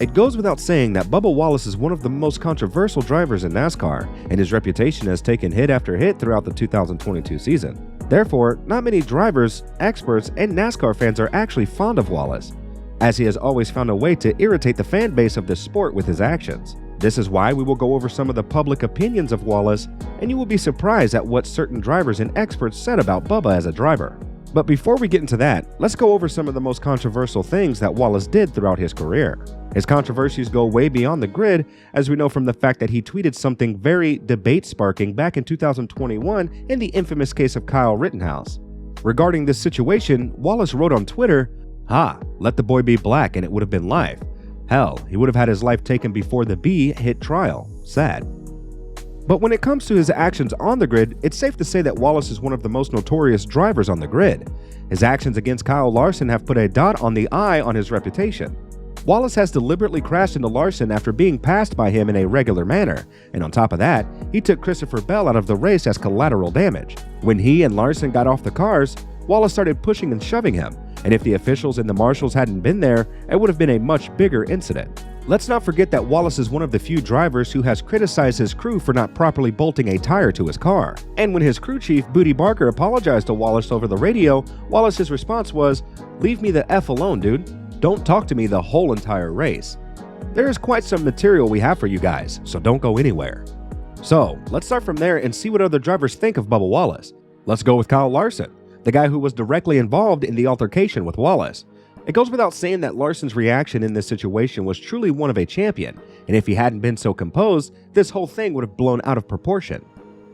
It goes without saying that Bubba Wallace is one of the most controversial drivers in NASCAR, and his reputation has taken hit after hit throughout the 2022 season. Therefore, not many drivers, experts, and NASCAR fans are actually fond of Wallace, as he has always found a way to irritate the fan base of this sport with his actions. This is why we will go over some of the public opinions of Wallace, and you will be surprised at what certain drivers and experts said about Bubba as a driver. But before we get into that, let's go over some of the most controversial things that Wallace did throughout his career. His controversies go way beyond the grid, as we know from the fact that he tweeted something very debate-sparking back in 2021 in the infamous case of Kyle Rittenhouse. Regarding this situation, Wallace wrote on Twitter, "Ha, let the boy be black and it would have been life. Hell, he would have had his life taken before the B hit trial. Sad." But when it comes to his actions on the grid, it's safe to say that Wallace is one of the most notorious drivers on the grid. His actions against Kyle Larson have put a dot on the I on his reputation. Wallace has deliberately crashed into Larson after being passed by him in a regular manner, and on top of that, he took Christopher Bell out of the race as collateral damage. When he and Larson got off the cars, Wallace started pushing and shoving him, and if the officials and the marshals hadn't been there, it would have been a much bigger incident. Let's not forget that Wallace is one of the few drivers who has criticized his crew for not properly bolting a tire to his car. And when his crew chief, Booty Barker, apologized to Wallace over the radio, Wallace's response was, "Leave me the F alone, dude. Don't talk to me the whole entire race." There is quite some material we have for you guys, so don't go anywhere. So, let's start from there and see what other drivers think of Bubba Wallace. Let's go with Kyle Larson, the guy who was directly involved in the altercation with Wallace. It goes without saying that Larson's reaction in this situation was truly one of a champion, and if he hadn't been so composed, this whole thing would have blown out of proportion.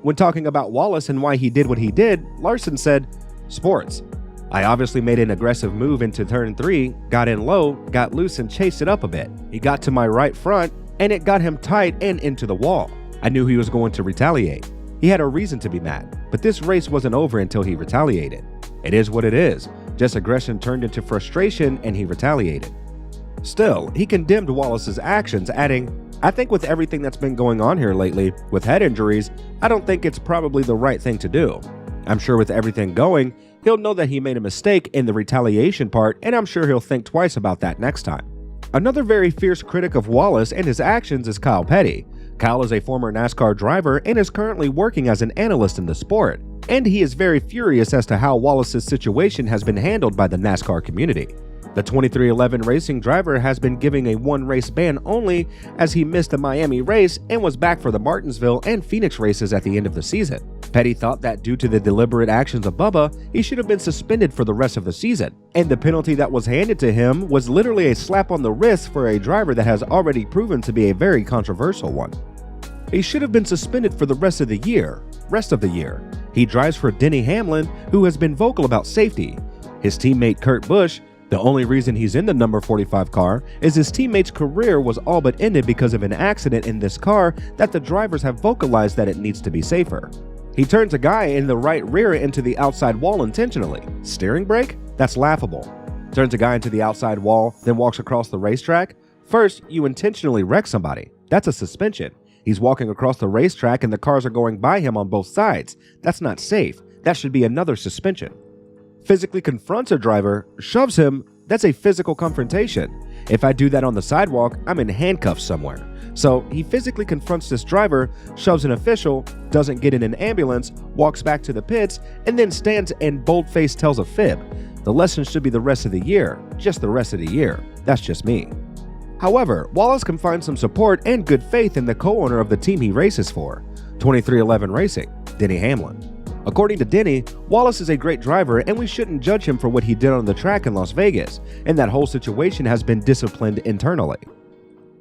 When talking about Wallace and why he did what he did, Larson said, "Sports. I obviously made an aggressive move into turn 3, got in low, got loose and chased it up a bit. He got to my right front, and it got him tight and into the wall. I knew he was going to retaliate. He had a reason to be mad, but this race wasn't over until he retaliated. It is what it is. Just aggression turned into frustration and he retaliated." Still, he condemned Wallace's actions, adding, "I think with everything that's been going on here lately, with head injuries, I don't think it's probably the right thing to do. I'm sure with everything going, he'll know that he made a mistake in the retaliation part, and I'm sure he'll think twice about that next time." Another very fierce critic of Wallace and his actions is Kyle Petty. Kyle is a former NASCAR driver and is currently working as an analyst in the sport, and he is very furious as to how Wallace's situation has been handled by the NASCAR community. The 2311 racing driver has been giving a one-race ban only, as he missed the Miami race and was back for the Martinsville and Phoenix races at the end of the season. Petty thought that due to the deliberate actions of Bubba, he should have been suspended for the rest of the season, and the penalty that was handed to him was literally a slap on the wrist for a driver that has already proven to be a very controversial one. He should have been suspended for the rest of the year. He drives for Denny Hamlin, who has been vocal about safety. His teammate Kurt Busch, the only reason he's in the number 45 car is his teammate's career was all but ended because of an accident in this car that the drivers have vocalized that it needs to be safer. He turns a guy in the right rear into the outside wall intentionally. Steering brake? That's laughable. Turns a guy into the outside wall, then walks across the racetrack? First, you intentionally wreck somebody. That's a suspension. He's walking across the racetrack and the cars are going by him on both sides. That's not safe. That should be another suspension. Physically confronts a driver, shoves him, that's a physical confrontation. If I do that on the sidewalk, I'm in handcuffs somewhere. So he physically confronts this driver, shoves an official, doesn't get in an ambulance, walks back to the pits, and then stands and bold-faced tells a fib. The lesson should be the rest of the year. Just the rest of the year. That's just me. However, Wallace can find some support and good faith in the co-owner of the team he races for, 2311 Racing, Denny Hamlin. According to Denny, Wallace is a great driver and we shouldn't judge him for what he did on the track in Las Vegas, and that whole situation has been disciplined internally.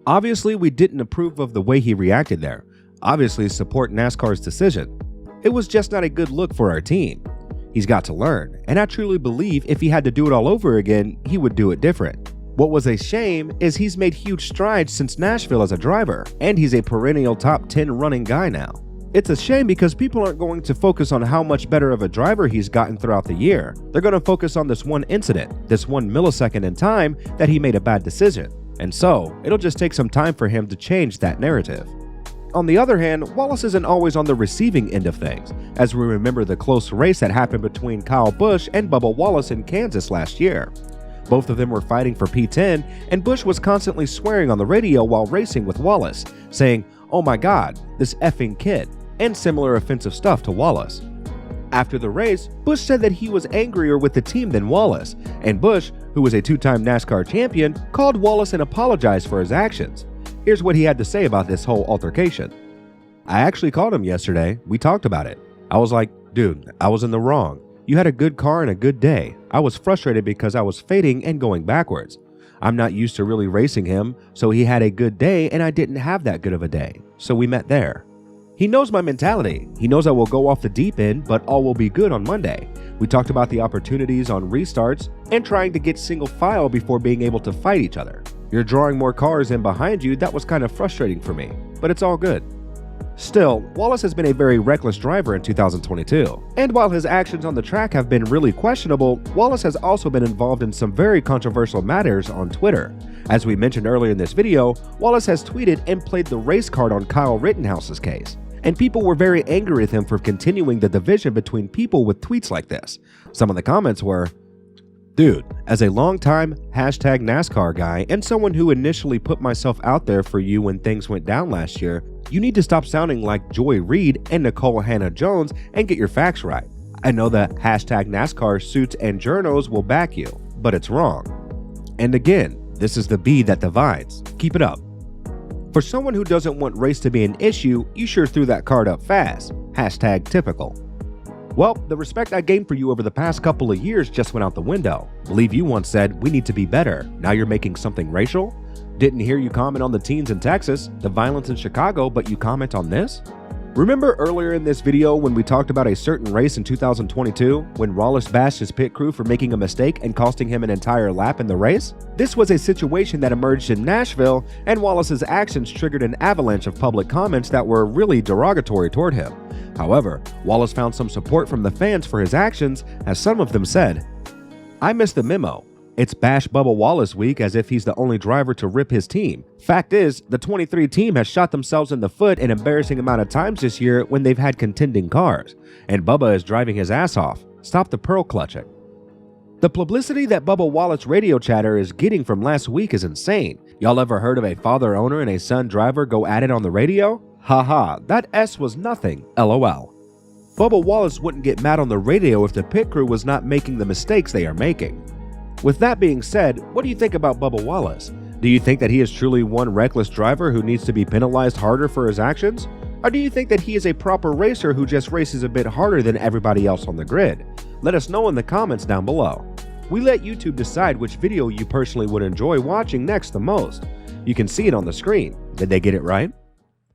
Obviously, we didn't approve of the way he reacted there. Obviously, support NASCAR's decision. It was just not a good look for our team. He's got to learn, and I truly believe if he had to do it all over again, he would do it different. What was a shame is he's made huge strides since Nashville as a driver, and he's a perennial top 10 running guy now. It's a shame because people aren't going to focus on how much better of a driver he's gotten throughout the year. They're going to focus on this one incident, this 1 millisecond in time that he made a bad decision. And so, it'll just take some time for him to change that narrative. On the other hand, Wallace isn't always on the receiving end of things, as we remember the close race that happened between Kyle Busch and Bubba Wallace in Kansas last year. Both of them were fighting for P10, and Busch was constantly swearing on the radio while racing with Wallace, saying, "Oh my god, this effing kid," and similar offensive stuff to Wallace. After the race, Busch said that he was angrier with the team than Wallace, and Busch, who was a two-time NASCAR champion, called Wallace and apologized for his actions. Here's what he had to say about this whole altercation. "I actually called him yesterday. We talked about it. I was like, dude, I was in the wrong. You had a good car and a good day. I was frustrated because I was fading and going backwards. I'm not used to really racing him, so he had a good day and I didn't have that good of a day. So we met there. He knows my mentality. He knows I will go off the deep end, but all will be good on Monday. We talked about the opportunities on restarts and trying to get single file before being able to fight each other. You're drawing more cars in behind you. That was kind of frustrating for me, but it's all good." Still, Wallace has been a very reckless driver in 2022, and while his actions on the track have been really questionable, Wallace has also been involved in some very controversial matters on Twitter. As we mentioned earlier in this video, Wallace has tweeted and played the race card on Kyle Rittenhouse's case, and people were very angry with him for continuing the division between people with tweets like this. Some of the comments were, "Dude, as a longtime #NASCAR guy and someone who initially put myself out there for you when things went down last year, you need to stop sounding like Joy Reid and Nicole Hannah-Jones and get your facts right. I know that #NASCAR suits and journos will back you, but it's wrong. And again, this is the B that divides. Keep it up. For someone who doesn't want race to be an issue, you sure threw that card up fast. #typical. Well, the respect I gained for you over the past couple of years just went out the window. Believe you once said, we need to be better. Now you're making something racial? Didn't hear you comment on the teens in Texas, the violence in Chicago, but you comment on this? Remember earlier in this video when we talked about a certain race in 2022 when Wallace bashed his pit crew for making a mistake and costing him an entire lap in the race? This was a situation that emerged in Nashville, and Wallace's actions triggered an avalanche of public comments that were really derogatory toward him. However, Wallace found some support from the fans for his actions, as some of them said, "I missed the memo. It's bash Bubba Wallace week as if he's the only driver to rip his team. Fact is, the 23 team has shot themselves in the foot an embarrassing amount of times this year when they've had contending cars. And Bubba is driving his ass off. Stop the pearl clutching." The publicity that Bubba Wallace radio chatter is getting from last week is insane. Y'all ever heard of a father owner and a son driver go at it on the radio? Haha, that S was nothing, LOL. Bubba Wallace wouldn't get mad on the radio if the pit crew was not making the mistakes they are making. With that being said, what do you think about Bubba Wallace? Do you think that he is truly one reckless driver who needs to be penalized harder for his actions? Or do you think that he is a proper racer who just races a bit harder than everybody else on the grid? Let us know in the comments down below. We let YouTube decide which video you personally would enjoy watching next the most. You can see it on the screen. Did they get it right?